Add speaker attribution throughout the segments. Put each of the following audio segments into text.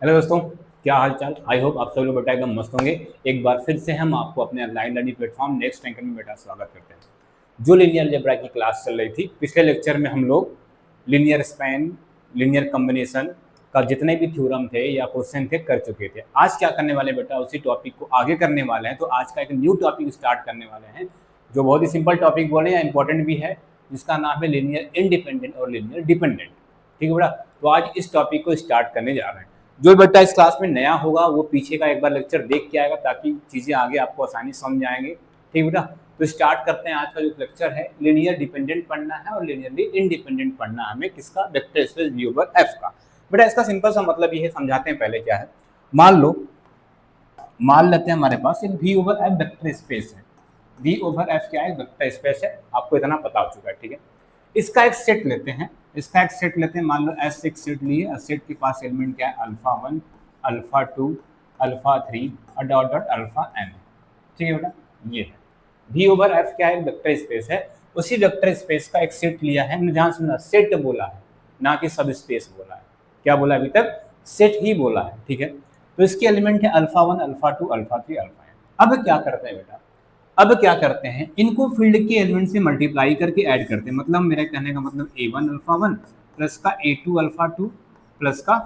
Speaker 1: Hello दोस्तों, क्या हाल चाल। आई होप आप सभी लोग बेटा एकदम मस्त होंगे। एक बार फिर से हम आपको अपने online learning platform next anchor में बेटा स्वागत करते हैं। जो लीनियर अलजेब्रा की क्लास चल रही थी, पिछले लेक्चर में हम लोग लीनियर स्पैन, लीनियर कॉम्बिनेशन का जितने भी थ्योरम थे या क्वेश्चन थे कर चुके थे। आज क्या करने वाले बेटा, उसी टॉपिक को आगे करने वाले हैं। तो आज का एक न्यू टॉपिक स्टार्ट करने वाले हैं, जो बहुत ही सिंपल टॉपिक बोले या इंपॉर्टेंट भी है, जिसका नाम है लीनियर इंडिपेंडेंट और लीनियर डिपेंडेंट। ठीक है बेटा, तो आज इस टॉपिक को स्टार्ट करने जा रहे हैं। जो बेटा इस क्लास में नया होगा वो पीछे का एक बार लेक्चर देख के आएगा, ताकि चीज़ें आगे आपको आसानी समझ आएंगे। ठीक बेटा, तो स्टार्ट करते हैं। आज का जो लेक्चर है, लीनियर डिपेंडेंट पढ़ना है और लीनियरली इंडिपेंडेंट पढ़ना है हमें। किसका? Vector space V over F का। बेटा इसका सिंपल सा मतलब ये है, समझाते हैं पहले क्या है। मान लेते हैं हमारे पास एक V over F vector space है। V ओवर F क्या है? वेक्टर स्पेस है। आपको इतना पता हो चुका है। ठीक है, इसका एक सेट लेते हैं। मान लो S एक सेट लिए। सेट के पास एलिमेंट क्या है? अल्फा 1, अल्फा 2, अल्फा 3 और डॉट डॉट अल्फा n। ठीक है बेटा, ये है V ओवर F क्या है? वेक्टर स्पेस है। उसी वेक्टर स्पेस का एक सेट लिया है। हमने ध्यान सुना, सेट बोला है, ना कि सब स्पेस बोला है। क्या बोला अभी तक? सेट ही बोला है। ठीक है, तो इसके एलिमेंट है alpha 1, alpha 2, alpha 3, alpha n। अब क्या करते हैं बेटा, इनको फील्ड के एलिमेंट से मल्टीप्लाई करके ऐड करते हैं। मतलब मेरे कहने का मतलब A1 अल्फा 1 प्लस का A2 अल्फा 2 प्लस का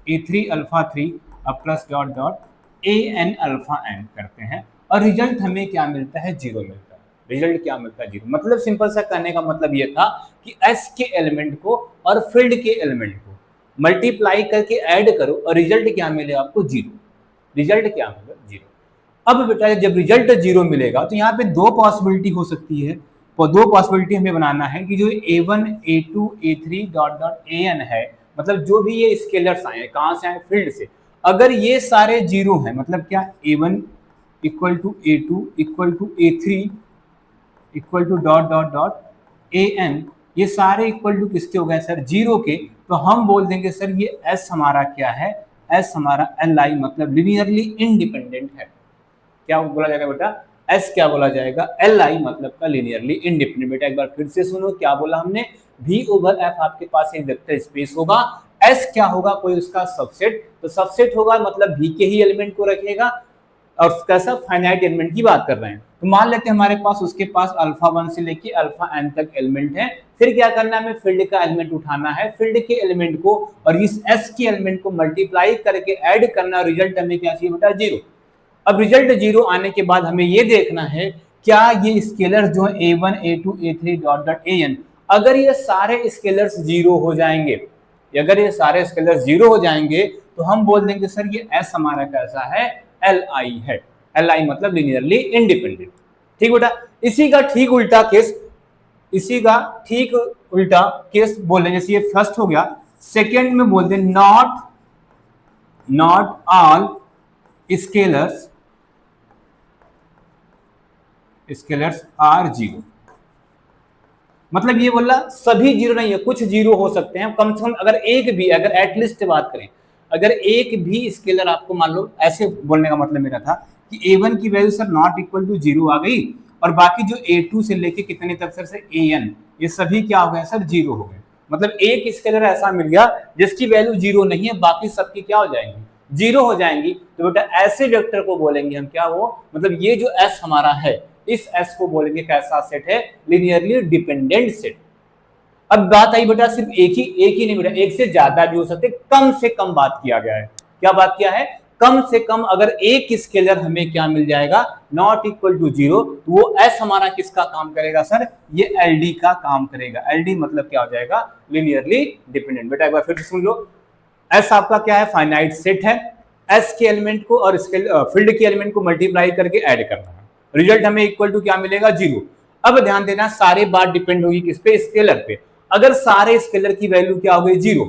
Speaker 1: A3 अल्फा 3 अब plus dot dot AN alpha n करते हैं। और रिजल्ट हमें क्या मिलता है? 0 मिलता है। रिजल्ट क्या मिलता है? 0। मतलब सिंपल सा कहने का मतलब ये था कि S के एलिमेंट को और फील्ड के एलिमेंट को मल्टीप्लाई करके ऐड करो और रिजल्ट क्या मिले आपको? 0। रिजल्ट क्या मिलेगा? 0। अब बेटा जब रिजल्ट 0 मिलेगा तो यहाँ पे दो पॉसिबिलिटी हो सकती है। और दो पॉसिबिलिटी हमें बनाना है कि जो A1, A2, A3 dot dot AN है, मतलब जो भी ये स्केलर्स आए, कहाँ से आए? फील्ड से। अगर ये सारे 0 हैं, मतलब क्या? A1 equal to A2 equal to A3 equal to dot dot dot AN, ये सारे इक्वल टू किसके हो गए सर? 0 के। तो हम बोल देंगे सर ये S हमारा क्या है? S हमारा Li, मतलब लीनियरली इंडिपेंडेंट है। क्या बोला जाएगा बेटा? एस क्या बोला जाएगा? Li मतलब का लीनियरली इंडिपेंडेंट। बेटा एक बार फिर से सुनो, क्या बोला हमने? V ओवर F आपके पास एक वेक्टर स्पेस होगा। S क्या होगा? कोई उसका सबसेट। तो सबसेट होगा मतलब V के ही एलिमेंट को रखेगा। और कैसा? फाइनाइट एलिमेंट की बात कर रहे हैं। तो मान लेते हैं हमारे पास उसके पास अल्फा 1 से लेके अल्फा n तक एलिमेंट है। फिर क्या करना है? हमें फील्ड का एलिमेंट उठाना है, फील्ड के एलिमेंट को और इस S के एलिमेंट को मल्टीप्लाई करके ऐड करना। रिजल्ट हमें क्या चाहिए बेटा? 0। अब रिजल्ट 0 आने के बाद हमें ये देखना है, क्या ये स्केलर्स जो है A1, A2, A3 dot dot AN, अगर ये सारे स्केलर्स 0 हो जाएंगे, अगर ये सारे स्केलर्स 0 हो जाएंगे तो हम बोल देंगे सर ये S हमारा कैसा है? Li है। Li मतलब लीनियरली इंडिपेंडेंट। ठीक बेटा, इसी का ठीक उल्टा केस बोल दें। जैसे ये फर्स्ट हो गया, सेकेंड में बोल दें नॉट ऑल स्केलर्स आर 0। मतलब ये बोला सभी 0 नहीं है, कुछ 0 हो सकते हैं। कम से कम अगर एक भी, अगर एटलीस्ट बात करें, अगर एक भी स्केलर आपको, मान लो ऐसे बोलने का मतलब मेरा था कि A1 की value sir not equal to 0 आ गई, और बाकी जो A2 से लेके कितने तक सर से AN, ये सभी क्या हो गए सर? 0 हो गए। मतलब एक स्केलर ऐसा मिल गया जिसकी वैल्यू 0 नहीं है, बाकी सबकी क्या हो जाएंगी? 0 हो जाएंगी। तो बेटा ऐसे वेक्टर को बोलेंगे हम क्या? वो मतलब ये जो S हमारा है, इस S को बोलेंगे कैसा सेट है? Linearly dependent set. अब बात आई बेटा सिर्फ एक ही नहीं बेटा, एक से ज्यादा भी हो सकते। कम से कम बात किया गया है। क्या बात किया है? कम से कम अगर एक स्केलर हमें क्या मिल जाएगा? नॉट इक्वल टू 0, तो वो S हमारा किसका काम करेगा सर? ये LD का काम करेगा। LD मतलब क्या हो जाएगा? Linearly dependent. बेटा एक बार फिर सुन लो, S आपका क्या है? फाइनाइट सेट है। S के एलिमेंट को और फील्ड के एलिमेंट को मल्टीप्लाई करके ऐड करना है। रिजल्ट हमें इक्वल टू क्या मिलेगा? 0। अब ध्यान देना, सारी बात डिपेंड होगी किस पे? स्केलर पे। अगर सारे स्केलर की वैल्यू क्या हो गई? 0।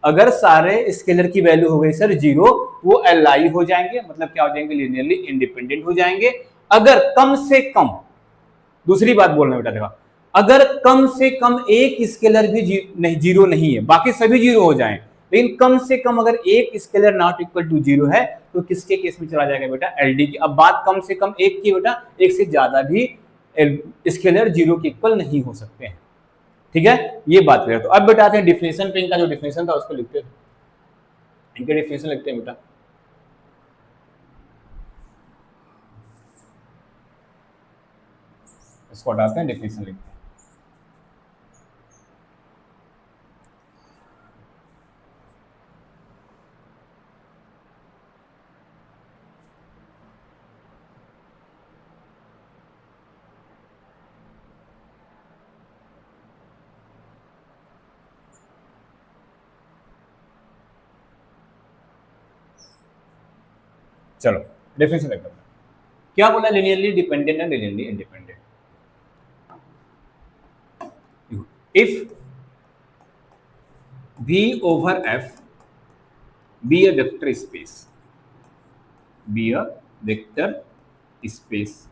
Speaker 1: अगर सारे स्केलर की वैल्यू हो गई सर 0, वो Li हो जाएंगे, मतलब क्या हो जाएंगे? लीनियरली इंडिपेंडेंट हो जाएंगे। अगर कम से कम, दूसरी बात बोलना बेटा देखा, अगर कम से कम एक स्केलर भी 0 नहीं है, बाकी सभी 0 हो जाएं, लेकिन कम से कम अगर एक स्केलर नॉट इक्वल टू 0 है, तो किसके केस में चला जाएगा बेटा? LD की। अब बात कम से कम एक की बेटा, एक से ज्यादा भी स्केलर 0 के इक्वल नहीं हो सकते हैं। ठीक है, ये बात करें। तो अब बेटा आते हैं डिफिनेशन पे। इनका जो डिफिनेशन था उसको लिखते हैं। इनके डेफिनेशन लिखते हैं बेटा। इसको हटाते हैं, डेफिनेशन लिखते हैं। चलो डेफिनेशन लिखते हैं। क्या बोला, linearly dependent and linearly independent. If V over F be a vector space, be a vector space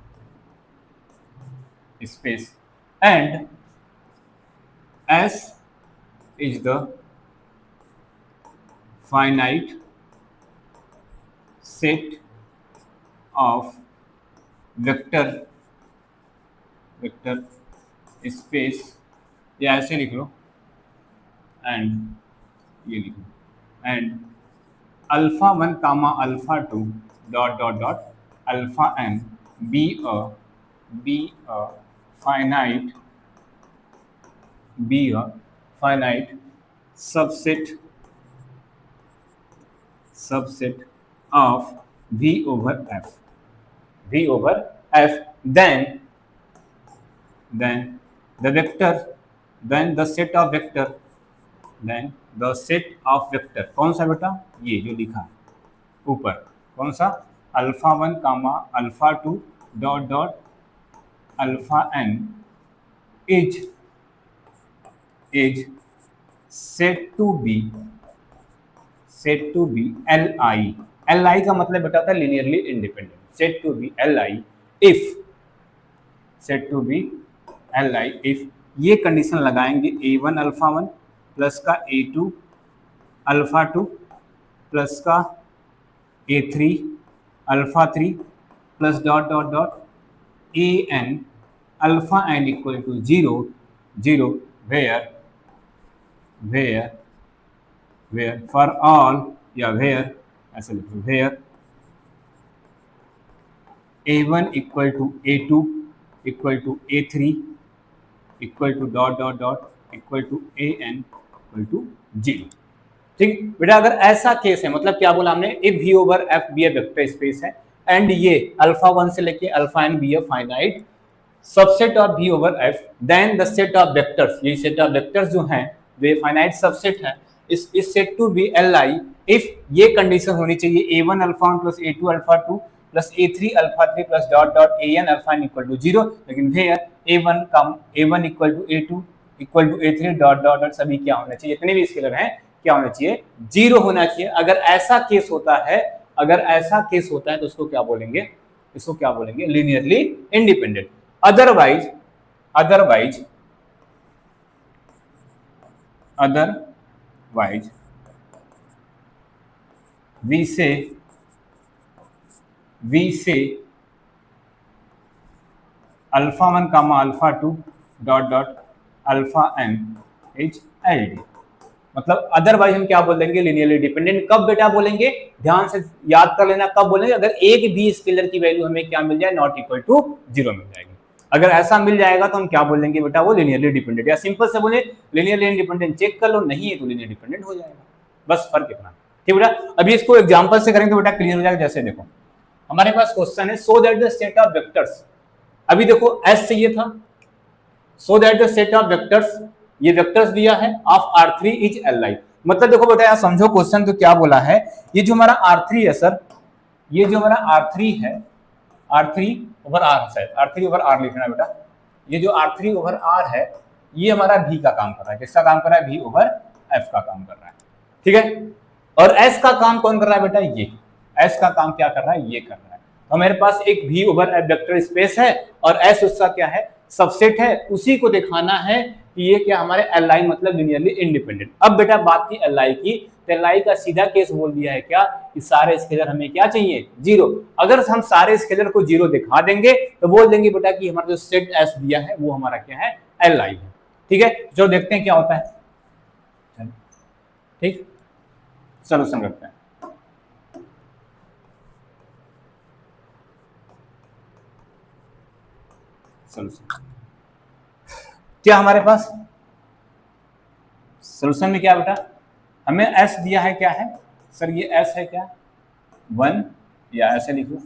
Speaker 1: and S is the finite set of vector space, या ऐसे लिख लो, एंड ये लिखो, and alpha 1 comma alpha 2 dot dot dot alpha n be a finite subset of V over F, then the vector, then the set of vector, कौन सा बेटा, ये जो लिखा है ऊपर, कौन सा, alpha 1 comma alpha 2 dot dot alpha n is set to be LI का मतलब बेटा होता है linearly independent, set to be LI if ये कंडीशन लगाएंगे A1 अल्फा 1 प्लस का A2 अल्फा 2 प्लस का A3 alpha 3 plus dot dot dot AN alpha n equal to 0 where for all, या वेयर ऐसे लिखो, where A1 equal to A2 equal to A3 equal to dot dot dot equal to AN equal to 0। ठीक बेटा, अगर ऐसा case है, मतलब क्या बोला हमने, if V over F be a vector space है एंड ये अल्फा 1 से लेके alpha n be a finite subset of V over F, then the set of vectors, ये सेट ऑफ वेक्टर्स जो हैं वे फाइनाइट सबसेट है, is set to be LI if ये कंडीशन होनी चाहिए A1 alpha 1 plus A2 alpha 2 plus A3 alpha 3 plus dot dot AN alpha n equal to 0, लेकिन where A1 equal to A2 equal to A3 dot dot dot सभी क्या होना चाहिए, जितने भी स्केलर हैं क्या होना चाहिए, 0 होना चाहिए। अगर ऐसा केस होता है तो उसको क्या बोलेंगे, linearly independent. Otherwise we say alpha 1 comma alpha 2 dot dot alpha n is LD, मतलब अदरवाइज हम क्या बोल देंगे, लीनियरली डिपेंडेंट। कब बेटा बोलेंगे, ध्यान से याद कर लेना, कब बोलेंगे, अगर एक भी स्केलर की वैल्यू हमें क्या मिल जाए, नॉट इक्वल टू 0 मिल जाएगी। अगर ऐसा मिल जाएगा तो हम क्या बोलेंगे बेटा, वो लीनियरली डिपेंडेंट, या सिंपल से बोले लीनियरली इंडिपेंडेंट चेक कर लो, नहीं है तो लीनियर डिपेंडेंट हो जाएगा, बस फर्क इतना। ठीक बेटा, अभी इसको एग्जांपल से करेंगे तो बेटा क्लियर हो जाएगा। जैसे देखो हमारे पास क्वेश्चन है, so that the set of vectors, अभी देखो S चाहिए था, so that the set of vectors, ये वेक्टर्स दिया है ऑफ R3 इज LI, मतलब देखो बेटा यार समझो क्वेश्चन तो क्या बोला है, ये जो हमारा R3 है सर, ये जो हमारा R3 है, R3 ओवर R शायद R3 ओवर R लिखना बेटा, ये जो R3 ओवर R है ये हमारा V का काम कर रहा है, किसका काम कर रहा है, V ओवर F का काम कर रहा है। ठीक है, और S का काम कौन कर रहा है बेटा, ये S का काम क्या कर रहा है, ये कर रहा है। तो मेरे पास एक V over F vector space है और S उसका क्या है, सबसेट है, उसी को दिखाना है कि ये क्या हमारे LI मतलब लीनियरली इंडिपेंडेंट। अब बेटा बात की LI की, तो LI का सीधा केस बोल दिया है क्या, कि सारे स्केलर हमें क्या चाहिए, 0। अगर हम सारे स्केलर को 0 दिखा देंगे तो बोल देंगे बेटा कि हमारा जो सेट S दिया है वो हमारा क्या है, LI है। ठीक है, जो देखते हैं क्या होता है। ठीक, चलो समझते हैं। सोल्यूशन क्या हमारे पास सोल्यूशन में क्या बेटा, हमें एस दिया है, क्या है सर ये एस है क्या 1, या ऐसे लिखो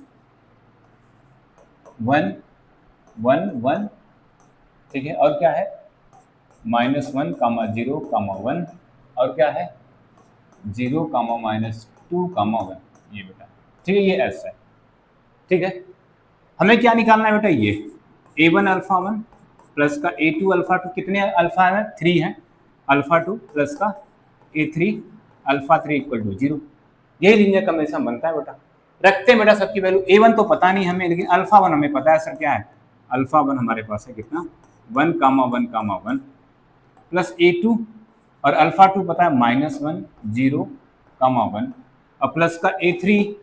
Speaker 1: 1 1 1, ठीक है, और क्या है -1, 0, 1, और क्या है 0, -2, 1, ये बेटा, ठीक है, ये एस है, ठीक है। हमें क्या निकालना है बेटा, ये a1 अल्फा 1 प्लस का a2 अल्फा 2, कितने अल्फा है 3 है, अल्फा 2 प्लस का a3 अल्फा 3 इक्वल टू 0, यही लीनियर कॉम्बिनेशन बनता है बेटा। रखते हैं बेटा सबकी वैल्यू, a1 तो पता नहीं हमें, लेकिन अल्फा 1 हमें पता है सर, क्या है अल्फा 1 हमारे पास है कितना 1, 1, प्लस a2 और अल्फा 2 पता है -1, 0, 1, और प्लस का a3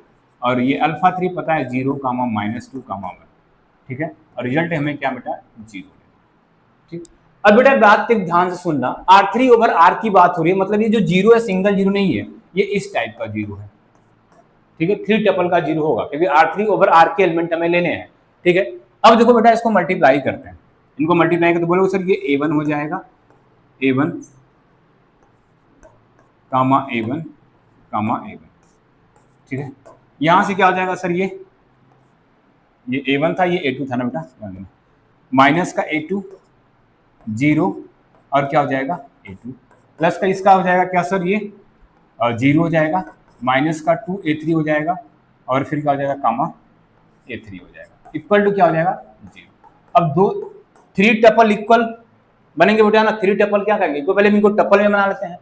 Speaker 1: और ये अल्फा 3 पता है 0, -2, 1, ठीक है, और रिजल्ट हमें क्या बेटा 0, ठीक। अब बेटा बात एक ध्यान से सुनना, R3 ओवर R की बात हो रही है, मतलब ये जो 0 है सिंगल 0 नहीं है, ये इस टाइप का 0 है, ठीक है, 3 टपल का 0 होगा, क्योंकि R3 ओवर R के एलिमेंट हमें लेने हैं, ठीक है। अब देखो बेटा इसको मल्टीप्लाई करते हैं, इनको मल्टीप्लाई करते बोलोगे सर ये a1 हो जाएगा, a1 कामा a1 कामा a1, ठीक है। यहां से क्या हो जाएगा सर, ये a1 था, ये a2 था ना बेटा, माइनस का a2 0, और क्या हो जाएगा a2, प्लस का इसका हो जाएगा क्या सर, ये 0 हो जाएगा, माइनस का 2 a3 हो जाएगा, और फिर क्या हो जाएगा कामा a3 हो जाएगा, इक्वल टू क्या हो जाएगा 0। अब 3 टपल इक्वल बनेंगे बेटा ना, 3 टपल क्या करेंगे, इनको पहले इनको टपल में बना लेते हैं,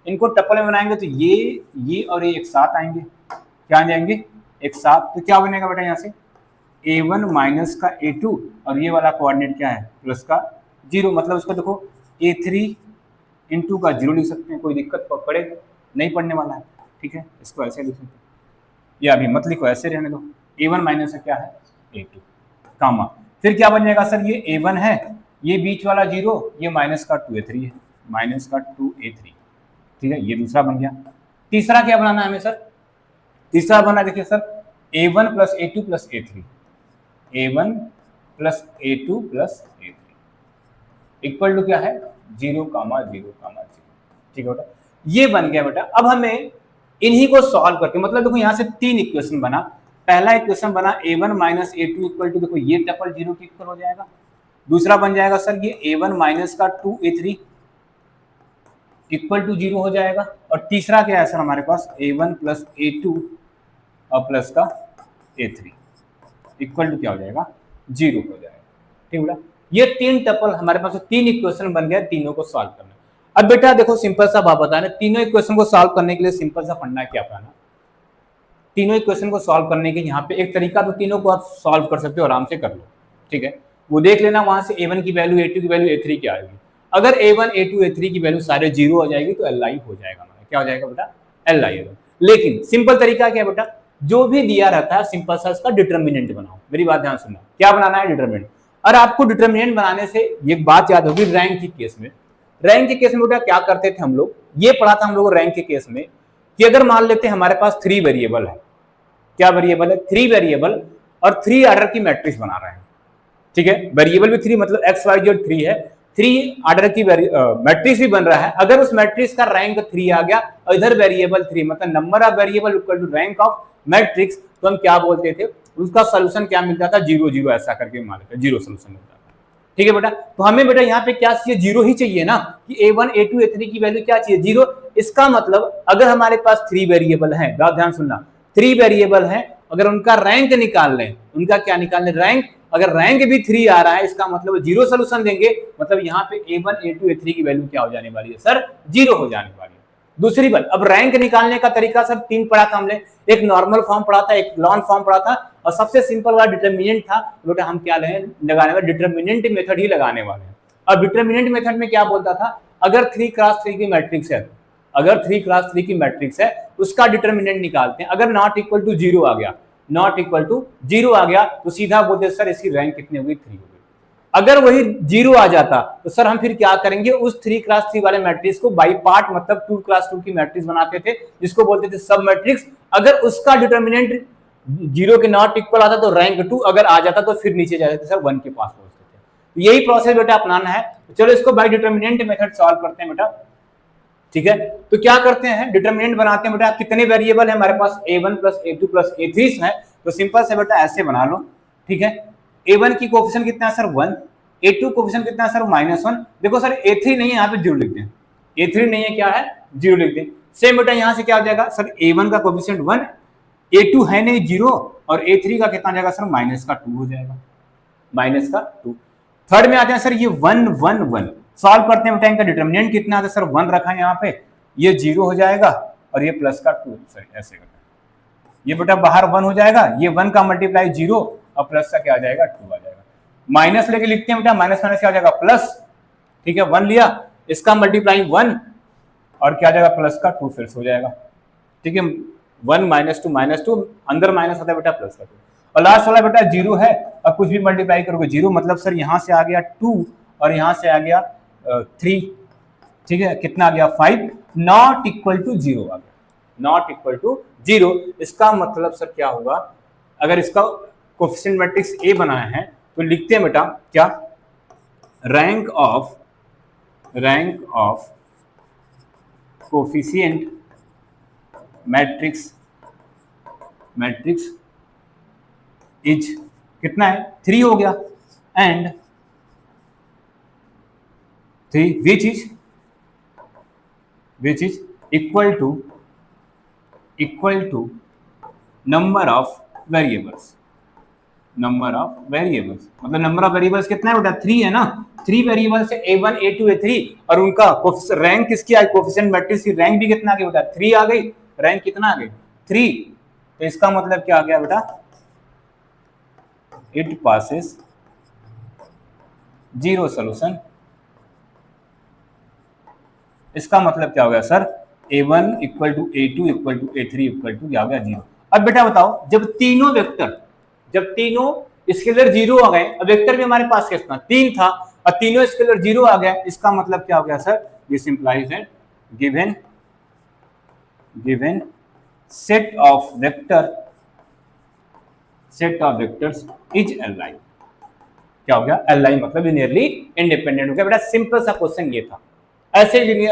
Speaker 1: इनको टपल में बनाएंगे तो ये और ये एक साथ आएंगे, क्या आ जाएंगे एक साथ, तो क्या बनेगा बेटा यहाँ से a1 माइनस का a2, और ये वाला कोऑर्डिनेट क्या है प्लस का 0, मतलब इसको देखो a3 इंटू का 0 लिख सकते हैं, कोई दिक्कत पड़ेगा नहीं, पड़ने वाला है, ठीक है, इसको ऐसे लिख सकते हैं, या अभी मत लिखो, ऐसे रहने दो, a1 माइनस का क्या है a2 कामा, फिर क्या बन जाएगा सर, ये a1 है, ये बीच वाला 0, ये माइनस का 2a3 है, माइनस का 2a3, ठीक है, ये दूसरा बन गया। तीसरा क्या बनाना है हमें सर, तीसरा बना देखिए sir a1 plus a2 plus a3, a1 plus a2 plus a3 equal to क्या है 0, 0, 0, ठीक है बेटा, ये बन गया बेटा। अब हमें इन्हीं को सॉल्व करके, मतलब देखो यहाँ से 3 इक्वेशन बना, पहला इक्वेशन बना a1 minus a2 equal to, देखो ये टपल 0 के इक्वल हो जाएगा, दूसरा बन जाएगा सर ये a1 माइनस का 2a3 इक्वल टू 0 हो जाएगा, और तीसरा क्या है सर हमारे पास a1 प्लस a2 और प्लस का a3 इक्वल टू क्या हो जाएगा 0 हो जाएगा, ठीक बेटा। ये 3 टपल हमारे पास 3 इक्वेशन बन गया, तीनों को सॉल्व करना। अब बेटा देखो सिंपल सा बात बताना, तीनों इक्वेशन को सॉल्व करने के लिए सिंपल सा फंडा क्या अपनाना, तीनों इक्वेशन को सॉल्व करने के यहाँ पे एक तरीका, तो तीनों को आप सॉल्व कर सकते हो, आराम से कर लो, ठीक है, वो देख लेना वहां से a1 की वैल्यू, a2 की वैल्यू, a3 क्या आएगी। अगर a1 a2 a3 की वैल्यू सारे 0 हो जाएगी तो li हो जाएगा हमारा, क्या हो जाएगा बेटा li होगा। लेकिन सिंपल तरीका क्या बेटा, जो भी दिया रहता है सिंपल सा इसका डिटर्मिनेंट बनाओ, मेरी बात ध्यान सुनना, क्या बनाना है डिटर्मिनेंट। और आपको डिटर्मिनेंट बनाने से ये बात याद होगी, रैंक के केस में, रैंक के केस में बेटा क्या करते थे हम लोग, ये पढ़ा था हम लोग रैंक के केस में, कि अगर मान लेते हैं हमारे पास 3 वेरिएबल है, क्या वेरिएबल है 3 वेरिएबल, और 3 ऑर्डर की मैट्रिक्स बना रहे हैं, ठीक है, वेरिएबल भी 3 मतलब एक्स वाई जेड 3 है, 3 ऑर्डर की मैट्रिक्स भी बन रहा है। अगर उस मैट्रिक्स का रैंक 3 आ गया और इधर वेरिएबल 3, मतलब number of variable equal to rank of matrix, तो हम क्या बोलते थे, उसका सोल्यूशन क्या मिलता था 0 0, ऐसा करके मान लेते 0 सोल्यूशन मिलता था, ठीक है बेटा। तो हमें बेटा यहाँ पे क्या चाहिए 0 ही चाहिए ना, कि a1 a2 a3 की वैल्यू क्या चाहिए 0। इसका मतलब अगर हमारे पास 3 वेरिएबल है, ध्यान सुनना, 3 वेरिएबल है, अगर उनका रैंक निकाल लें, उनका क्या निकाल लें रैंक, अगर रैंक भी 3 आ रहा है इसका मतलब 0 सोल्यूशन देंगे, मतलब यहाँ पे a1 a2 a3 की वैल्यू क्या हो जाने वाली है सर 0 हो जाने वाली है। दूसरी बात, अब रैंक निकालने का तरीका सब 3 पढ़ा था हमने, एक नॉर्मल फॉर्म पढ़ा था, एक लॉन फॉर्म पढ़ा था, और सबसे सिंपल वाला डिटरमिनेंट था। बेटा हम क्या लगाने वाले, डिटरमिनेंट मेथड ही लगाने वाले हैं। और डिटरमिनेंट मेथड में क्या बोलता था, अगर 3x3 की मैट्रिक्स है, अगर 3x3 की मैट्रिक्स है उसका डिटरमिनेंट निकालते हैं, अगर नॉट इक्वल टू 0 आ गया, नॉट इक्वल टू 0 आ गया तो सीधा बोलते सर इसकी रैंक कितनी होगी 3 होगी। अगर वही 0 आ जाता तो सर हम फिर क्या करेंगे, उस 3x3 वाले मैट्रिक्स को बाई पार्ट मतलब 2x2 की मैट्रिक्स बनाते थे, जिसको बोलते थे सब मैट्रिक्स। अगर उसका डिटरमिनेंट 0 के नॉट इक्वल आता तो रैंक 2, अगर आ जाता तो फिर नीचे जाते थे सर 1 के पास पहुंचते थे। यही प्रोसेस बेटा अपनाना है। चलो इसको बाय डिटरमिनेंट मेथड सॉल्व करते हैं बेटा, ठीक है। तो क्या करते हैं, डिटरमिनेंट बनाते हैं बेटा। कितने वेरिएबल है हमारे पास, a1 plus a2 plus a3 है, तो सिंपल से बेटा ऐसे बना लो, ठीक है। a1 की कोफिशिएंट कितना है सर 1, a2 कोफिशिएंट कितना है सर -1। देखो सर a3 नहीं है, यहाँ पे 0 लिख दें, a3 नहीं है, क्या है 0 लिख दें। सेम बेटा यहाँ से क्या हो जाएगा सर, a1 का कोफिशिएंट 1, a2 है नहीं 0, और a3 का कितना जाएगा सर -2 हो जाएगा, -2। थर्ड में आते हैं सर ये 1 1 1, सॉल्व करते हैं बेटा, इनका डिटरमिनेंट कितना आता है सर 1 रखा है यहाँ पे, ये 0 हो जाएगा और ये प्लस का 2, सर ऐसे करते हैं, ये बेटा बाहर 1 हो जाएगा, ये 1 का मल्टीप्लाई 0 और प्लस का क्या आ जाएगा 2 आ जाएगा। माइनस लेके लिखते हैं बेटा, माइनस माइनस क्या आ जाएगा प्लस, ठीक है। 1 लिया, इसका मल्टीप्लाई 1 और क्या आ जाएगा प्लस का 2 फिर से हो जाएगा, ठीक है। 1 -2 अंदर माइनस आता है बेटा प्लस का 2, और लास्ट वाला बेटा 0 है, और कुछ भी मल्टीप्लाई करोगे 0, मतलब सर यहाँ से आ गया 2 और यहाँ से आ गया 3, ठीक है। कितना आ गया 5, नॉट इक्वल टू 0 आ गया, नॉट इक्वल टू 0। इसका मतलब सर क्या होगा, अगर इसका कोफिशिएंट मैट्रिक्स A बनाया है तो लिखते हैं बेटा क्या, rank of coefficient matrix is कितना है 3 हो गया, and 3 which is equal to number of variables, मतलब नंबर ऑफ वेरिएबल्स कितना है बेटा 3 है ना, 3 वेरिएबल्स है a1 a2 a3, और उनका रैंक किसकी आई, कोफिशिएंट मैट्रिक्स की रैंक भी कितना आ गया बेटा 3 आ गई, रैंक कितना आ गई 3। तो इसका मतलब क्या आ गया बेटा, इट पासेस 0 सॉल्यूशन। इसका मतलब क्या हो गया sir, a1 equal to a2 equal to a3 equal to क्या हो गया 0। अब बेटा बताओ, जब तीनों स्केलर 0 आ गए, अब वेक्टर भी हमारे पास कितना 3 था, और तीनों स्केलर 0 आ गया, इसका मतलब क्या हो गया sir, this implies that given set of vectors is Li। क्या हो गया, Li मतलब लिनियरली इंडिपेंडेंट हो गया बेटा। सिंपल सा क्वेश्चन ये था, ऐसे Li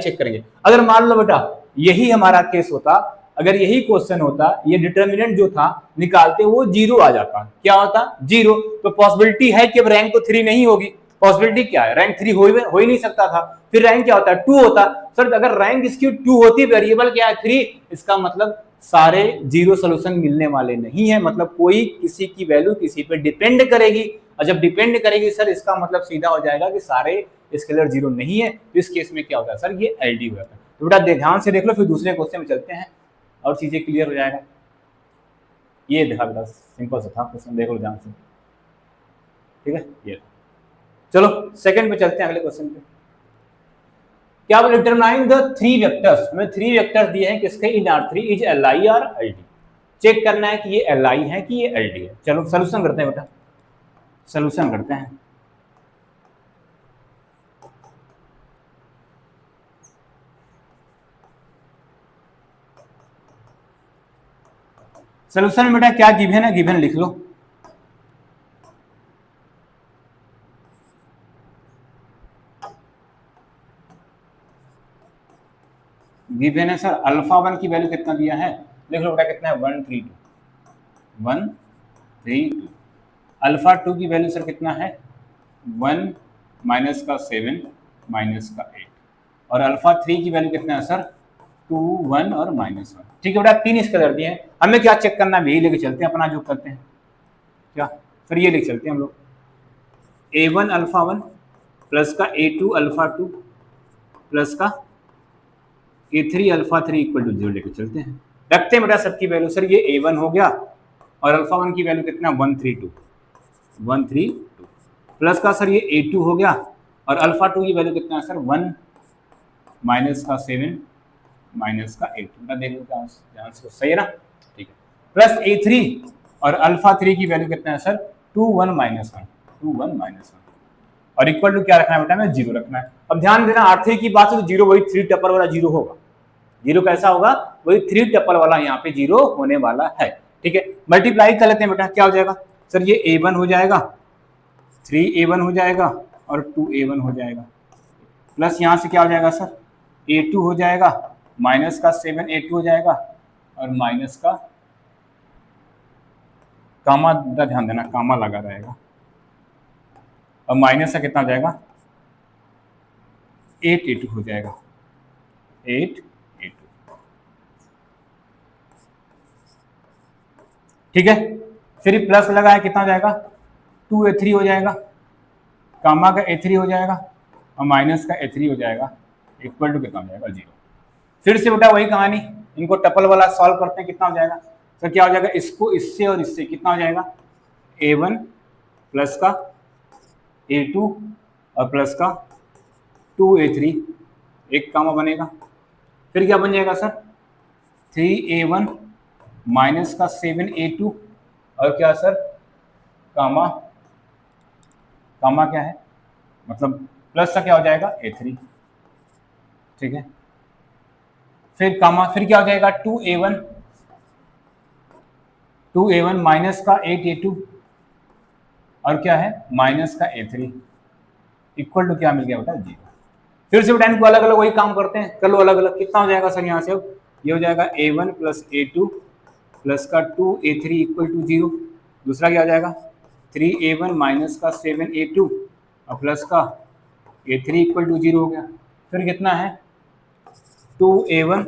Speaker 1: चेक करेंगे। अगर मान लो बेटा यही हमारा केस होता, अगर यही क्वेश्चन होता, ये डिटरमिनेंट जो था निकालते वो 0 आ जाता, क्या होता 0, तो पॉसिबिलिटी है कि अब रैंक तो 3 नहीं होगी, पॉसिबिलिटी क्या है, रैंक 3 हो ही नहीं सकता था, फिर रैंक क्या होता है 2 होता। सर अगर रैंक इसकी 2 होती, वेरिएबल क्या है 3, इसका मतलब सारे 0 सोल्यूशन मिलने वाले नहीं है, मतलब कोई किसी की वैल्यू किसी पे डिपेंड करेगी, और जब डिपेंड करेगी सर इसका मतलब सीधा हो जाएगा कि सारे स्केलर 0 नहीं है। तो इस केस में क्या होता है सर, ये LD हो जाता है। तो बेटा ध्यान से देख लो, फिर दूसरे क्वेश्चन में चलते हैं और चीजें क्लियर हो जाएगा। ये देखा बेटा सिंपल सा था क्वेश्चन, देख लो ध्यान से, ठीक है। ये चलो सेकंड पे चलते हैं, अगले क्वेश्चन पे। क्या बोले, डिटरमाइन द 3 वेक्टर्स, हमें 3 वेक्टर्स दिए हैं किसके, इन R3 इज Li और LD। चेक करना है कि ये Li है कि ये LD है। चलो सोल्यूशन करते हैं बेटा, सोल्यूशन करते हैं। सोल्यूशन में बेटा क्या गिवन है, गिवन लिख लो। गिवन है सर अल्फा 1 की वैल्यू कितना दिया है, लिख लो बेटा कितना है 132। अल्फा 2 की वैल्यू सर कितना है 1 माइनस का 7 माइनस का 8, और अल्फा 3 की वैल्यू कितना है सर 2 1 और -1। ठीक है बेटा, 3 स्केलर दिए हैं, हमें क्या चेक करना है, यही लेके चलते हैं अपना जो करते हैं क्या सर, ये लेके चलते हैं हम लोग a1 अल्फा 1 प्लस का a2 अल्फा 2 प्लस का a3 अल्फा 3 इक्वल टू 0 लेके चलते हैं। रखते हैं बेटा सबकी वैल्यू, सर ये a1 हो गया और अल्फा 1 की वैल्यू कितना 132 प्लस का सर ये a2 हो गया और अल्फा 2 की वैल्यू कितना है सर 1 माइनस का 7 माइनस का 8। देख लो ध्यान से, सही है ना, ठीक है। प्लस a3 और अल्फा 3 की वैल्यू कितना है सर 2 1 माइनस 1 और इक्वल टू क्या रखना है बेटा, हमें 0 रखना है। अब ध्यान देना R3 की बात है तो 0 वही 3 टपल वाला 0 होगा, 0 कैसा होगा, वही 3 टपल वाला यहाँ पे 0 होने वाला है। ठीक है, मल्टीप्लाई कर लेते हैं बेटा, क्या हो जाएगा सर ये a1 हो जाएगा 3a1 हो जाएगा और 2a1 हो जाएगा, प्लस यहाँ से क्या हो जाएगा सर, a2 हो जाएगा, माइनस का 7a2 हो जाएगा और माइनस का कामा, ध्यान देना कामा लगा रहेगा, और माइनस का कितना हो जाएगा, 8a2 हो जाएगा, 8a2। ठीक है, फिर प्लस लगा है, कितना हो जाएगा, 2a3 हो जाएगा, कामा का a3 हो जाएगा और माइनस का a3 हो जाएगा, इक्वल टू कितना हो जाएगा, 0। फिर से बेटा वही कहानी, इनको टपल वाला सॉल्व करते हैं, कितना हो जाएगा सर, क्या हो जाएगा, इसको इससे और इससे कितना हो जाएगा, a1 प्लस का a2 और प्लस का 2a3, एक कामा बनेगा, फिर क्या बन जाएगा सर, 3a1 माइनस का 7a2 और क्या सर, कामा, कामा क्या है, मतलब प्लस का क्या हो जाएगा, a3। ठीक है, फिर कामा, फिर क्या हो जाएगा, 2a1 माइनस का 8a2 और क्या है, माइनस का a3, इक्वल टू क्या मिल गया बेटा, 0। फिर से बेटा इनको अलग अलग वही काम करते हैं, कर लो अलग अलग, कितना हो जाएगा सर यहाँ से, अब ये हो जाएगा a1 प्लस a2 प्लस का 2a3 इक्वल टू 0। दूसरा क्या हो जाएगा, 3a1 माइनस का 7a2 और प्लस का a3 इक्वल टू 0 हो गया। फिर कितना है, 2a1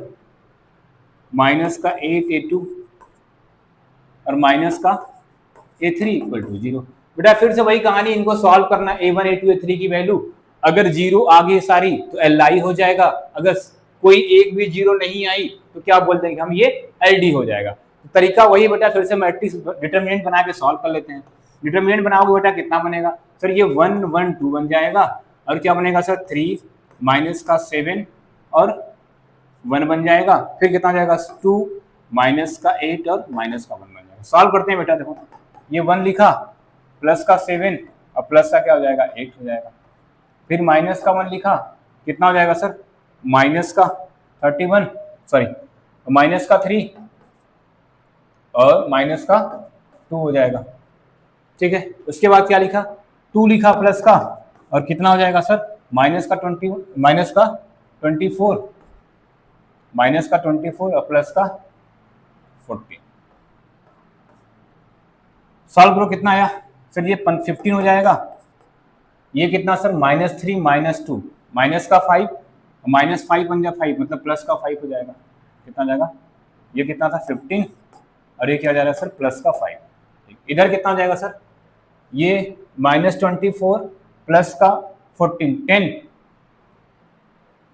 Speaker 1: माइनस का 8a2 और माइनस का a3 इक्वल टू 0। बेटा फिर से वही कहानी, इनको सॉल्व करना, a1 a2 a3 की वैल्यू अगर 0 आ गई सारी तो li हो जाएगा, अगर कोई एक भी 0 नहीं आई तो क्या बोल देंगे हम, ये ld हो जाएगा। तो तरीका वही बेटा, फिर से मैट्रिक्स डिटरमिनेंट बना के सॉल्व कर लेते हैं। डिटरमिनेंट बनाओगे बेटा कितना बनेगा सर, ये 1 1 2 बन जाएगा और क्या बनेगा सर, 3 माइनस का 7 और 1 बन जाएगा, फिर कितना जाएगा 2 माइनस का 8 और माइनस का 1 बन जाएगा। सॉल्व करते हैं बेटा, देखो ये 1 लिखा, प्लस का 7 और प्लस का क्या हो जाएगा 8 हो जाएगा, फिर माइनस का 1 लिखा, कितना हो जाएगा सर, माइनस का 31 सॉरी माइनस का 3 और माइनस का 2 हो जाएगा। ठीक है, उसके बाद क्या लिखा, 2 लिखा प्लस का और कितना हो जाएगा सर, माइनस का 20 माइनस का 24 माइनस का 24 और प्लस का 40। सॉल्व करो, कितना आया सर, ये 15 हो जाएगा, ये कितना सर, -3 -2 माइनस का 5 -5 बन जाए 5 मतलब प्लस का 5 हो जाएगा, कितना जाएगा, ये कितना था 15 और ये क्या जा रहा है सर, प्लस का 5। इधर कितना हो जाएगा सर, ये -24 प्लस का 14 10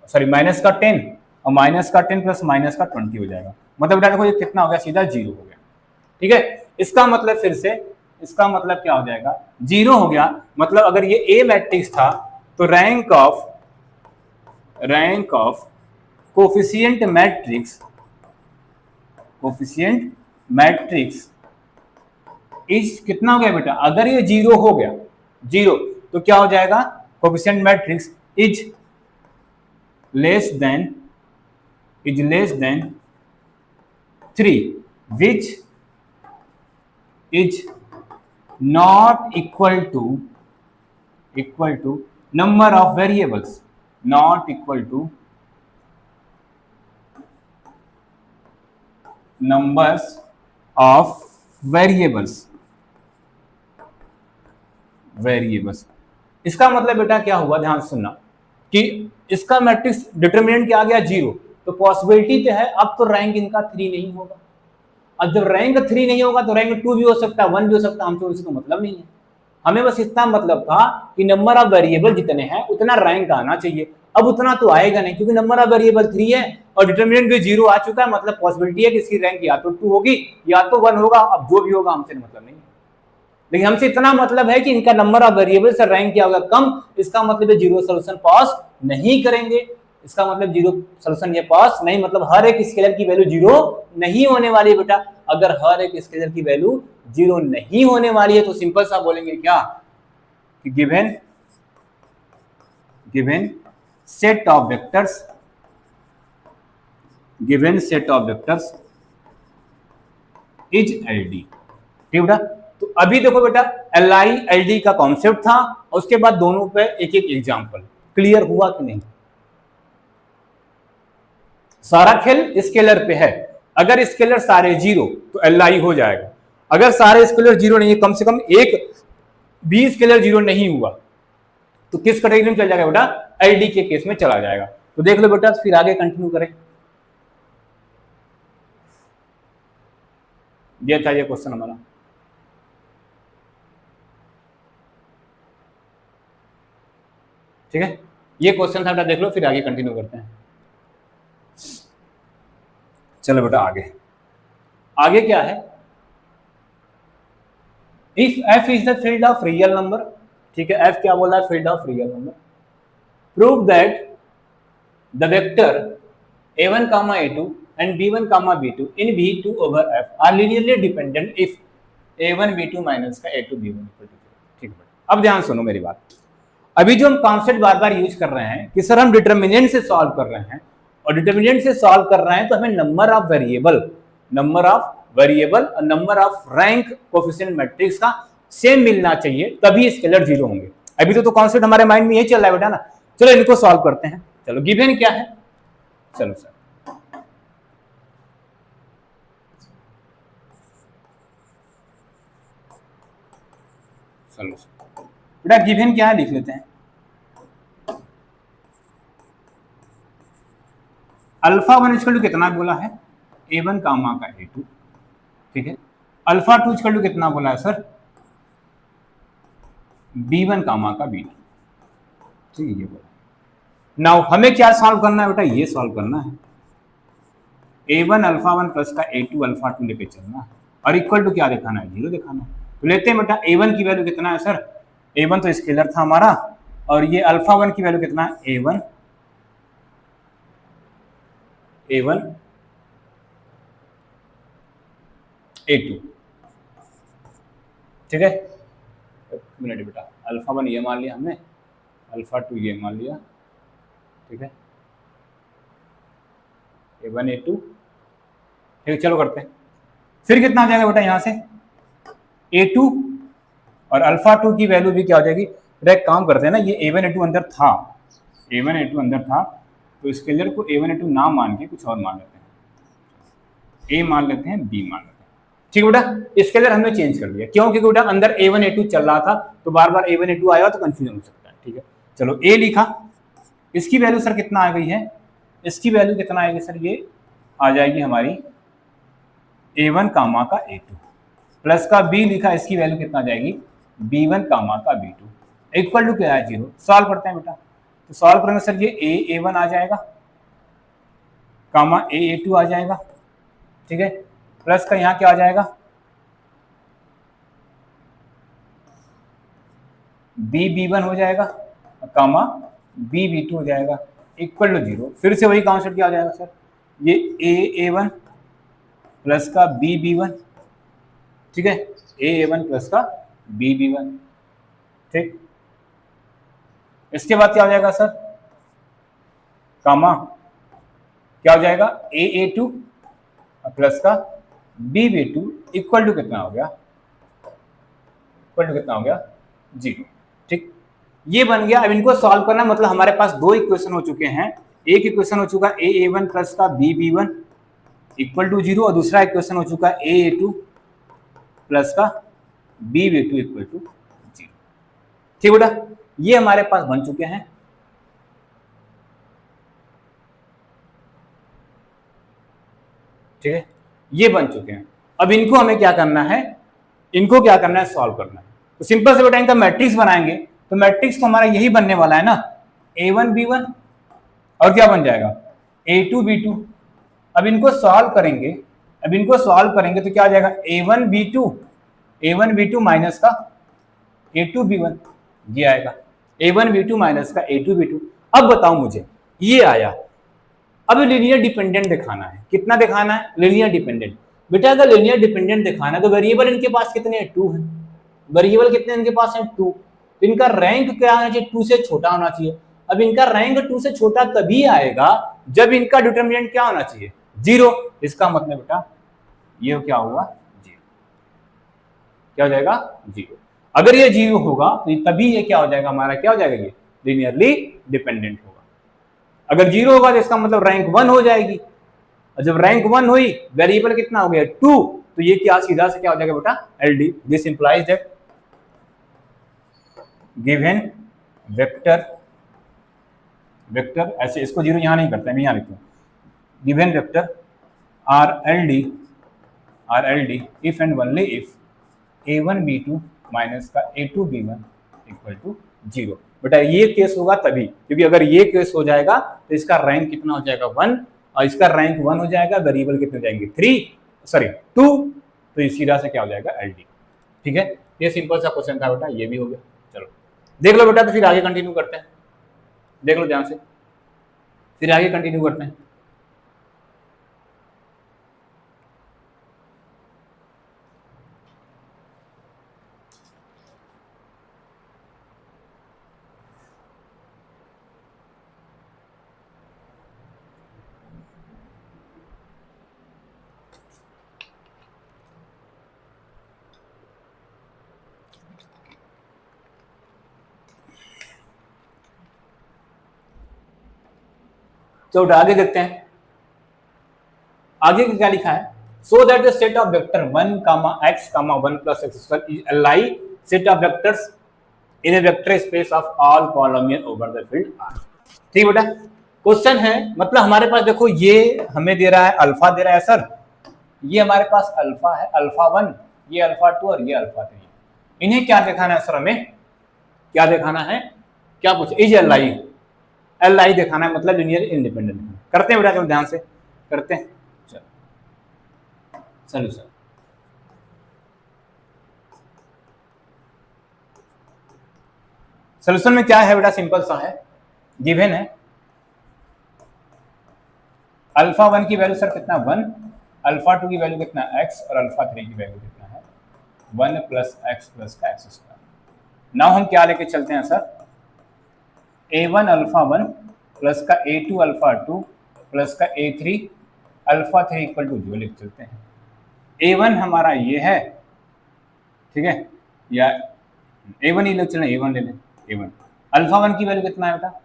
Speaker 1: सॉरी माइनस का 10 और माइनस का 10 प्लस माइनस का 20 हो जाएगा, मतलब बेटा देखो ये कितना हो गया, सीधा 0 हो गया। ठीक है, इसका मतलब फिर से, इसका मतलब क्या हो जाएगा, 0 हो गया, मतलब अगर ये ए मैट्रिक्स था तो rank of coefficient matrix is कितना हो गया बेटा, अगर ये 0 हो गया 0 तो क्या हो जाएगा, coefficient matrix is less than 3 which is not equal to number of variables, not equal to numbers of variables। इसका मतलब बेटा क्या हुआ, ध्यान सुनना, कि इसका मैट्रिक्स डिटरमिनेंट क्या आ गया 0, तो पॉसिबिलिटी तो है अब तो रैंक इनका 3 नहीं होगा, अब जब रैंक 3 नहीं होगा तो रैंक 2 भी हो सकता है, 1 भी हो सकता है, हमको इसका मतलब नहीं है, हमें बस इतना मतलब था कि नंबर ऑफ वेरिएबल जितने हैं उतना रैंक आना चाहिए। अब उतना तो आएगा नहीं क्योंकि नंबर ऑफ वेरिएबल 3 है और डिटरमिनेंट भी 0 आ चुका है, मतलब पॉसिबिलिटी है कि इसकी रैंक या तो 2 होगी या तो 1 होगा, अब जो भी होगा हमसे मतलब नहीं है, लेकिन हमसे इतना मतलब है कि इनका नंबर ऑफ वेरिएबल से रैंक क्या होगा, कम, इसका मतलब है 0 सोल्यूशन पास नहीं करेंगे, इसका मतलब 0 सोल्यूशन ये पास नहीं, मतलब हर एक स्केलर की वैल्यू 0 नहीं होने वाली है बेटा। अगर हर एक स्केलर की वैल्यू 0 नहीं होने वाली है तो सिंपल सा बोलेंगे क्या, कि given set of vectors is LD. ठीक बेटा, तो अभी देखो बेटा एल आई एल डी का कॉन्सेप्ट था, उसके बाद दोनों पे एक एक एग्जाम्पल। क्लियर हुआ कि नहीं? सारा खेल स्केलर पे है। अगर स्केलर सारे जीरो तो एल आई हो जाएगा, अगर सारे स्केलर जीरो नहीं है, कम से कम एक भी स्केलर जीरो नहीं हुआ तो किस कैटेगरी में चल जाएगा बेटा? एलडी के केस में चला जाएगा। तो देख लो बेटा, फिर आगे कंटिन्यू करें। ये था ये क्वेश्चन हमारा। ठीक है, ये क्वेश्चन था बेटा, देख लो, फिर आगे कंटिन्यू करते हैं। चलो बेटा आगे, आगे क्या है? If f is the field of real number, ठीक है, f क्या बोला है? Field of real number. Prove that the vector a1 a2 and b1 b2 in v2 over f are linearly dependent if a1 b2 minus का a2 b1 equal to 0। ठीक है, अब ध्यान सुनो मेरी बात। अभी जो हम कॉन्सेप्ट बार बार यूज कर रहे हैं कि सर हम डिटर्मिनेंट से सॉल्व कर रहे हैं, और डिटर्मिनेंट से सॉल्व कर रहे हैं तो हमें नंबर ऑफ वेरिएबल और number of rank coefficient matrix का सेम मिलना चाहिए, तभी स्केलर जीरो होंगे। अभी तो कॉन्सेप्ट हमारे माइंड में यही चल रहा है बेटा ना। चलो इनको सॉल्व करते हैं। चलो गिवन क्या है? चलो सर, चलो बेटा गिवन क्या है लिख लेते हैं। अल्फा 1 इक्वल टू कितना बोला है? a1 कामा का a2। ठीक है, अल्फा 2 इक्वल टू कितना बोला है सर? b1 कामा का b2। ठीक है, ये बोला। नाउ हमें क्या सॉल्व करना है बेटा? ये सॉल्व करना है। a1 अल्फा 1 प्लस का a2 अल्फा 2 लेके चलना है, और इक्वल टू क्या दिखाना है? जीरो दिखाना है। तो लेते हैं बेटा, a1 की वैल्यू कितना है सर? a1 तो स्केलर था हमारा, और ये अल्फा 1 की वैल्यू कितना है? a1 a2। ठीक है, एक मिनट बेटा, अल्फा 1 ये मान लिया हमने, अल्फा 2 ये मान लिया। ठीक है, a1 a2। ठीक, चलो करते हैं। फिर कितना आ जाएगा बेटा यहाँ से? a2 और अल्फा 2 की वैल्यू भी क्या हो जाएगी? एक काम करते हैं ना, ये a1 a2 अंदर था, a1 a2 अंदर था, तो स्केलर को a1 a2 ना मान के कुछ और मान लेते हैं, a मान लेते हैं, b मान लेते हैं। ठीक है बेटा, स्केलर हमने चेंज कर दिया, क्यों? क्योंकि बेटा अंदर a1 a2 चल रहा था, तो बार बार a1 a2 आया तो कंफ्यूजन हो सकता है। ठीक है, चलो a लिखा, इसकी वैल्यू सर कितना आ गई है? इसकी वैल्यू कितना आएगी सर? ये आ जाएगी हमारी a1 कामा का a2 प्लस का b लिखा, इसकी वैल्यू कितना आ जाएगी? b1 कामा का b2 इक्वल टू क्या है? जीरो। सॉल्व करते हैं बेटा, तो सॉल्व करेंगे सर, ये a1 आ जाएगा कामा a2 आ जाएगा। ठीक है, प्लस का यहाँ क्या आ जाएगा? b1 हो जाएगा कामा b2 हो जाएगा इक्वल टू जीरो। फिर से वही कॉन्सेप्ट क्या आ जाएगा सर? ये a1 प्लस का b1। ठीक है, a1 प्लस का b1। ठीक, इसके बाद क्या हो जाएगा सर? कामा क्या हो जाएगा? a2 प्लस का b2 इक्वल टू कितना हो गया? इक्वल टू कितना हो गया? जीरो। ठीक, ये बन गया। अब इनको सॉल्व करना, मतलब हमारे पास दो इक्वेशन हो चुके हैं। एक इक्वेशन हो चुका a1 प्लस का b1 इक्वल टू जीरो, और दूसरा इक्वेशन हो चुका a2 प्लस का b2 इक्वल टू जीरो। ठीक बेटा, ये हमारे पास बन चुके हैं। ठीक है, ये बन चुके हैं। अब इनको हमें क्या करना है? इनको क्या करना है? सॉल्व करना है। तो सिंपल से बेटा इनका मैट्रिक्स बनाएंगे, तो मैट्रिक्स तो हमारा यही बनने वाला है ना, a1 b1 और क्या बन जाएगा? a2 b2। अब इनको सॉल्व करेंगे, तो क्या आ जाएगा? a1 b2 माइनस का a2 b1, ये आएगा a1 b2 माइनस का a2 b2। अब बताओ मुझे, ये आया। अब लीनियर डिपेंडेंट दिखाना है। कितना दिखाना है? Linear dependent. बेटा अगर लीनियर डिपेंडेंट दिखाना है तो वेरिएबल इनके पास कितने हैं? 2 है। वेरिएबल कितने इनके पास हैं? 2। तो इनका रैंक क्या होना चाहिए? 2 से छोटा होना चाहिए। अब इनका रैंक 2 से छोटा तभी आएगा जब इनका डिटरमिनेंट क्या होना चाहिए? 0। इसका मतलब बेटा ये क्या होगा? 0। क्या हो जाएगा? 0। अगर ये 0 होगा तो तभी ये क्या हो जाएगा, हमारा क्या हो जाएगा, ये लीनियरली डिपेंडेंट होगा। अगर 0 होगा तो इसका मतलब रैंक 1 हो जाएगी, और जब रैंक 1 हुई, वेरिएबल कितना हो गया 2, तो ये क्या सीधा से क्या हो जाएगा बेटा, LD। This implies that given vector ऐसे, इसको 0 यहां नहीं करते, मैं यहां लिखता हूं, given vector R L D if and only if a1 b2 minus का a2 b1 इक्वल टू 0। बेटा ये केस होगा तभी, क्योंकि अगर ये केस हो जाएगा तो इसका रैंक कितना हो जाएगा 1, और इसका रैंक 1 हो जाएगा, वेरिएबल कितने हो जाएंगे 2, तो ये सीधा से क्या हो जाएगा LD। ठीक है, ये सिंपल सा क्वेश्चन था बेटा, ये भी हो गया। चलो देख लो बेटा, तो फिर आगे कंटिन्यू करते हैं, देख लो ध्यान से, फिर आगे कंटिन्यू करते हैं। तो आगे देखते हैं, आगे क्या लिखा है, so that the set of vector 1, x, 1 plus x square is ally set of vectors in a vector space of all polynomial over the field R। ठीक बेटा, क्वेश्चन है, मतलब हमारे पास देखो ये हमें दे रहा है अल्फा दे रहा है सर, ये हमारे पास अल्फा है, अल्फा 1, ये अल्फा 2 और ये अल्फा 3। इन्हें क्या दिखाना है सर, हमें क्या दिखाना है, क्या पूछ, इज एल आई दिखाना है, मतलब लीनियर इंडिपेंडेंट। करते हैं बेटा, चलो ध्यान से करते हैं। चलो सॉल्यूशन, सॉल्यूशन में क्या है बेटा, सिंपल सा है, गिवन है अल्फा 1 की वैल्यू सर कितना 1, अल्फा 2 की वैल्यू कितना x, और अल्फा 3 की वैल्यू कितना है 1 प्लस एक्स प्लस का एक्स स्क्वायर। नाउ हम क्या लेके चलते हैं सर, a1 अल्फा 1 प्लस का a2 अल्फा 2 प्लस का a3 अल्फा 3 इक्वल टू 0 लिख चलते हैं। a1 हमारा ये है, ठीक है, या a1 ही ले चलें, a1 ले लें, a1 अल्फा 1 की वैल्यू कितना है बेटा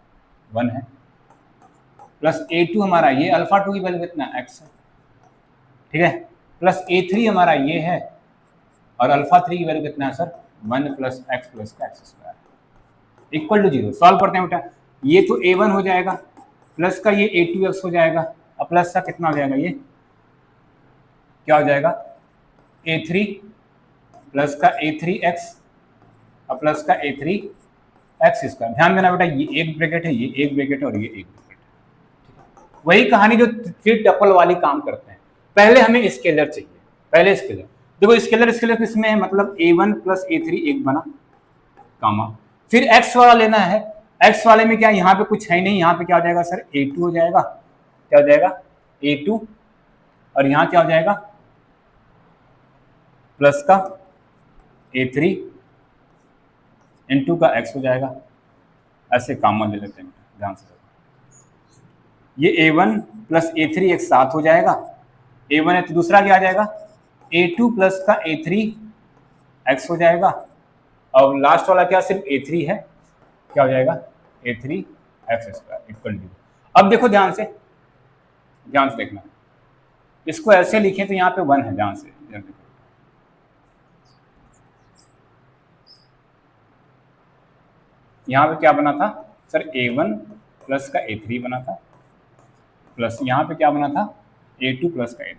Speaker 1: 1 है, प्लस a2 हमारा ये अल्फा 2 की वैल्यू कितना x है, ठीक है, प्लस a3 हमारा ये है, और अल्फा 3 की वैल्यू कितना है सर 1 प्लस एक्स प्लस का x square equal to 0। Solve करते हैं बेटा, ये तो a1 हो जाएगा, प्लस का ये a2x हो जाएगा, और प्लस का कितना हो जाएगा, ये क्या हो जाएगा a3 प्लस का a3x और प्लस का a3 एक्स स्क्वायर। ध्यान देना बेटा, ये एक ब्रैकेट है, ये एक ब्रैकेट है, और ये एक ब्रैकेट है। वही कहानी जो थ्री टपल वाली काम करते हैं। पहले हमें स्केलर चाहिए, पहले स्केलर देखो, स्केलर किसमें है, मतलब a1 प्लस a3 एक बना कामा, फिर x वाला लेना है, x वाले में क्या यहाँ पे कुछ है नहीं, यहाँ पे क्या हो जाएगा सर a2 हो जाएगा, क्या हो जाएगा a2, और यहाँ क्या हो जाएगा प्लस का a3 इंटू का x हो जाएगा, ऐसे कामन ले लेते हैं ध्यान से। ये a1 प्लस a3 एक साथ हो जाएगा, a1 है तो दूसरा क्या आ जाएगा a2 प्लस का a3 x हो जाएगा, और लास्ट वाला क्या सिर्फ a3 है, क्या हो जाएगा a3 x square equal to. अब देखो ध्यान से देखना, इसको ऐसे लिखें तो यहाँ पे 1 है, ध्यान से देखो, यहाँ पे क्या बना था सर a1 प्लस का a3 बना था, प्लस यहाँ पे क्या बना था a2 प्लस का a3।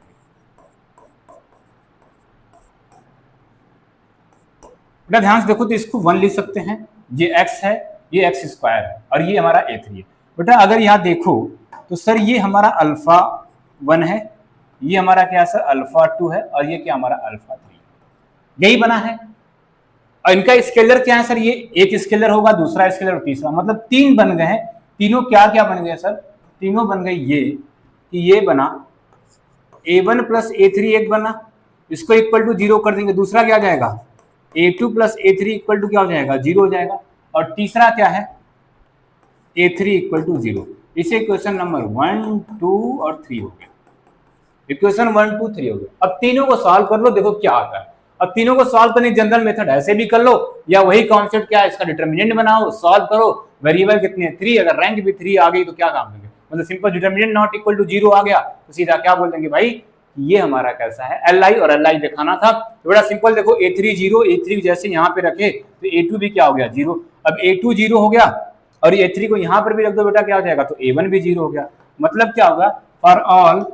Speaker 1: बेटा ध्यान से देखो, तो इसको 1 लिख सकते हैं, ये x है, ये एक्स स्क्वायर है, और ये हमारा a3 है। बेटा अगर यहाँ देखो तो सर ये हमारा अल्फा 1 है, ये हमारा क्या है सर अल्फा 2 है, और ये क्या हमारा अल्फा 3 है, यही बना है। और इनका स्केलर क्या है सर, ये एक स्केलर होगा, दूसरा स्केलर, तीसरा, मतलब 3 बन गए हैं। तीनों क्या क्या बन गए सर, तीनों बन गए ये कि ये बना a1 प्लस a3 एक बना, इसको इक्वल टू 0 कर देंगे, दूसरा क्या आ जाएगा a2 plus a3 equal to क्या हो जाएगा 0 हो जाएगा, और तीसरा क्या है a3 इक्वल टू 0। इसे इक्वेशन नंबर 1, 2 और 3 हो गया, इक्वेशन 1, 2, 3 हो गया। अब तीनों को सॉल्व कर लो, देखो क्या आता है। अब तीनों को सॉल्व करने की जनरल मेथड ऐसे भी कर लो, या वही कॉन्सेप्ट क्या है, इसका डिटर्मिनेंट बनाओ, सॉल्व करो, वेरिएबल कितने हैं 3, अगर रैंक भी 3 आ गई तो क्या काम देंगे, मतलब simple determinant not equal to 0 आ गया तो सीधा क्या बोल देंगे भाई ये हमारा कैसा है Li, और Li दिखाना था। तो बड़ा सिंपल देखो A3 0, A3 जैसे यहाँ पे रखे तो A2 भी क्या हो गया 0, अब A2 0 हो गया और A3 को यहाँ पर भी रख दो बेटा क्या हो जाएगा, तो A1 भी 0 हो गया। मतलब क्या होगा, फॉर ऑल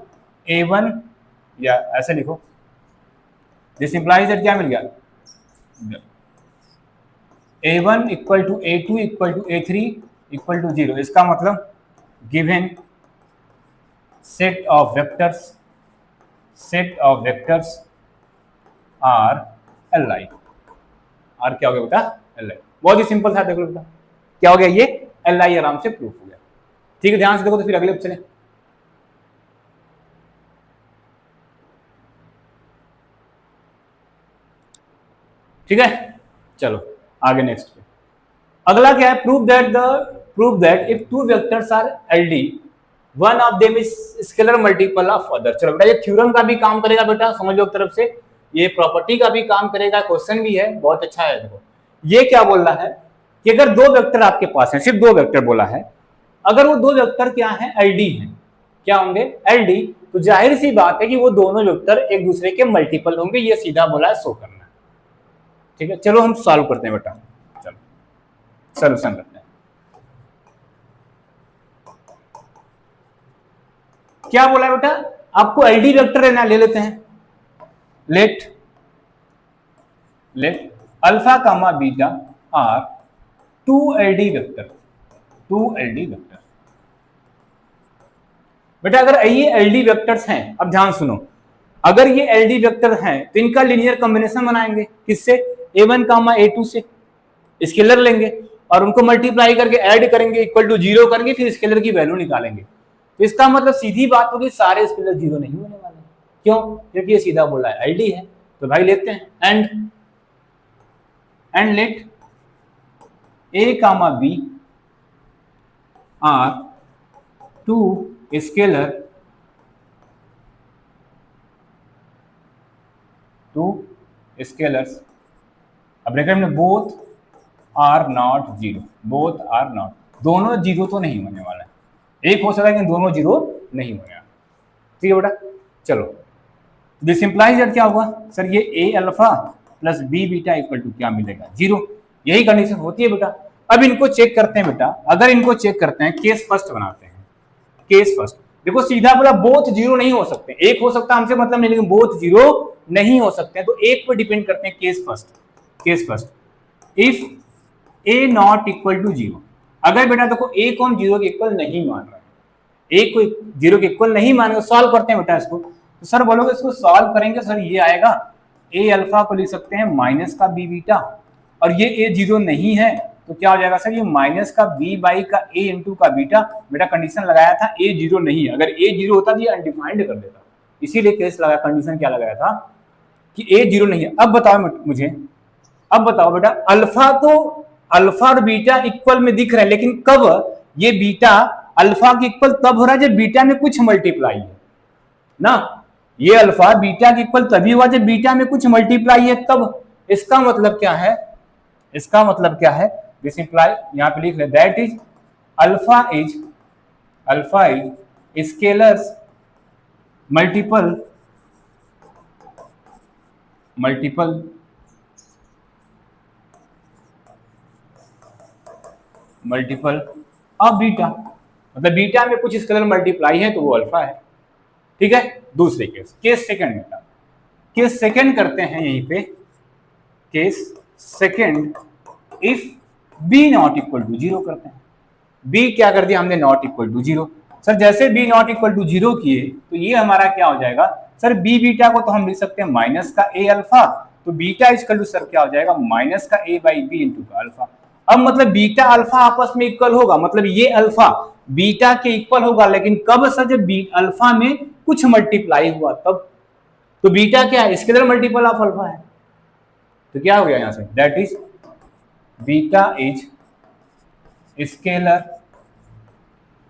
Speaker 1: A1, या ऐसे लिखो, दिस इंप्लाइज दैट क्या मिल गया, A1 equal to A2 equal to A3 equal to 0। इसका मतलब given set of vectors are Li, are क्या हो गया बेटा Li, बहुत ही सिंपल था, देखो बेटा क्या हो गया, ये Li आराम से प्रूफ हो गया। ठीक है, ध्यान से देखो, तो फिर अगले चले। ठीक है, चलो आगे नेक्स्ट पे। अगला क्या है, prove that if two vectors are LD, one of them is scalar multiple of other. चलो बेटा ये थ्योरम का भी काम करेगा बेटा, समझ लो एक तरफ से, ये प्रॉपर्टी का भी काम करेगा, क्वेश्चन भी है, बहुत अच्छा है। देखो ये क्या बोल रहा है कि अगर दो वेक्टर आपके पास है, सिर्फ दो वेक्टर बोला है, अगर वो दो वेक्टर क्या है LD है, क्या होंगे LD, तो जाहिर सी बात है कि वो दोनों वेक्टर एक दूसरे के मल्टीपल होंगे, ये सीधा बोला है, शो करना है। ठीक है, चलो हम सॉल्व करते हैं बेटा, चलो सॉल्यूशन करते हैं। क्या बोला है बेटा, आपको LD वेक्टर लेना, ले लेते हैं, let alpha comma beta are 2LD vector, बेटा अगर ये LD वेक्टर्स हैं, अब ध्यान सुनो, अगर ये LD वेक्टर हैं तो इनका लीनियर कॉम्बिनेशन बनाएंगे, किससे, A1 कामा A2 से, स्केलर लेंगे और उनको मल्टीप्लाई करके ऐड करेंगे, इक्वल टू 0 करेंगे, फिर स्केलर की वैल्यू निकालेंगे। तो इसका मतलब सीधी बात होगी सारे स्केलर 0 नहीं होने वाले, क्यों, क्योंकि ये सीधा बोला है LD है। तो भाई लेते हैं and let A comma B are 2 scalar, 2 scalars, अब ब्रैकेट में both are not 0, both are not, दोनों 0 तो नहीं होने वाला है, एक हो सकता है कि दोनों 0 नहीं होने वाला। ठीक है बेटा, चलो दिस इंप्लाइज दैट क्या होगा सर, ये A alpha plus B beta equal to क्या मिलेगा 0, यही कंडीशन होती है बेटा। अब इनको चेक करते हैं बेटा, अगर इनको चेक करते हैं, केस फर्स्ट बनाते हैं, केस फर्स्ट। देखो सीधा बोला बोथ 0 नहीं हो सकते, एक हो सकता है हमसे मतलब नहीं, लेकिन बोथ 0 नहीं हो सकते हैं, तो एक पर डिपेंड करते हैं, case first if A not equal to 0, अगर बेटा देखो A को हम 0 के इक्वल नहीं मान रहे, A को 0 के इक्वल नहीं मानेंगे, सॉल्व करते हैं बेटा इसको, तो सर बोलोगे इसको सॉल्व करेंगे, सर ये आएगा A अल्फा को लिख सकते हैं माइनस का B बीटा, और ये A 0 नहीं है तो क्या हो जाएगा सर, ये माइनस का B बाई का A इंटू का बीटा। बेटा कंडीशन लगाया था A 0 नहीं है, अगर A 0 होता तो ये अनडिफाइंड कर देता, इसीलिए केस लगाया, कंडीशन क्या लगाया था कि A 0 नहीं है। अब बताओ मुझे, अब बताओ बेटा, अल्फा और बीटा इक्वल में दिख रहा है, लेकिन कब ये बीटा अल्फा के इक्वल तब हो रहा है जब बीटा में कुछ मल्टीप्लाई है ना, ये अल्फा बीटा के इक्वल तभी हुआ जब बीटा में कुछ मल्टीप्लाई है तब। इसका मतलब क्या है, इसका मतलब क्या है, दिस इंप्लाई, यहां पे लिख ले, that is alpha is scalars multiple of beta, मतलब बीटा में कुछ स्केलर मल्टीप्लाई है तो वो अल्फा है। ठीक है, दूसरे केस सेकंड में, केस सेकंड करते हैं यहीं पे, case second if B not equal to 0 करते हैं, B क्या कर दिया हमने, नॉट इक्वल टू 0। सर जैसे B नॉट इक्वल टू 0 किए तो ये हमारा क्या हो जाएगा सर, B बीटा को तो हम लिख सकते हैं माइनस का A अल्फा, तो बीटा इक्वल टू सर क्या हो जाएगा, माइनस का A बाई B इंटू का अल्फा। अब मतलब बीटा अल्फा आपस में इक्वल होगा, मतलब ये अल्फा बीटा के इक्वल होगा, लेकिन कब सर, जब अल्फा में कुछ मल्टीप्लाई हुआ तब। तो बीटा क्या है, स्केलर मल्टीपल ऑफ अल्फा है, तो क्या हो गया यहां से, that is beta is scalar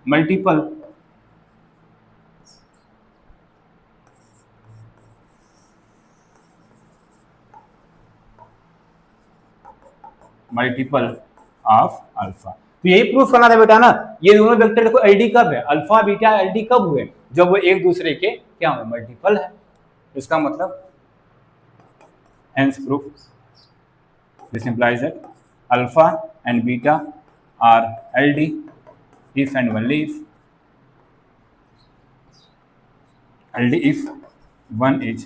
Speaker 1: multiple multiple of alpha. तो यही प्रूफ करना था बेटा ना, ये दोनों वेक्टर देखो एलडी कब है, अल्फा बीटा एलडी कब हुए, जब वो एक दूसरे के क्या हुए, मल्टीपल है। इसका मतलब hence proof this implies that alpha and beta are LD if and only if LD if one is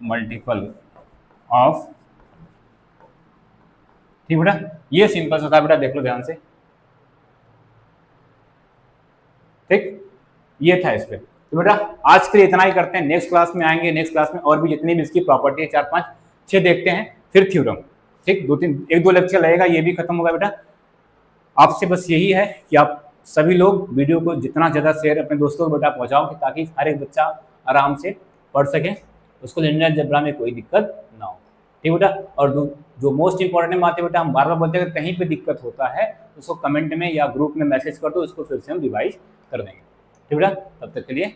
Speaker 1: multiple of, ठीक बेटा, ये सिंपल सा था बेटा, देख लो ध्यान से, ठीक, ये था इस पे। तो बेटा आज के लिए इतना ही करते हैं, नेक्स्ट क्लास में आएंगे, नेक्स्ट क्लास में और भी जितनी भी इसकी प्रॉपर्टी है 4 5 6 देखते हैं, फिर थ्योरम, ठीक, 1 2 लेक्चर लगेगा, ये भी खत्म होगा बेटा। आपसे बस यही है कि आप सभी लोग वीडियो को जितना ज़्यादा शेयर अपने दोस्तों को बेटा पहुँचाओ, कि ताकि हर एक बच्चा आराम से पढ़ सके, उसको लिनियर अलजेब्रा में कोई दिक्कत ना हो, ठीक बेटा। और जो मोस्ट इंपॉर्टेंट बात है बेटा, हम बार बार बोलते हैं कि कहीं पे दिक्कत होता है उसको कमेंट में या ग्रुप में मैसेज कर दो, उसको फिर से हम रिवाइज कर देंगे, ठीक बेटा। तब तक के लिए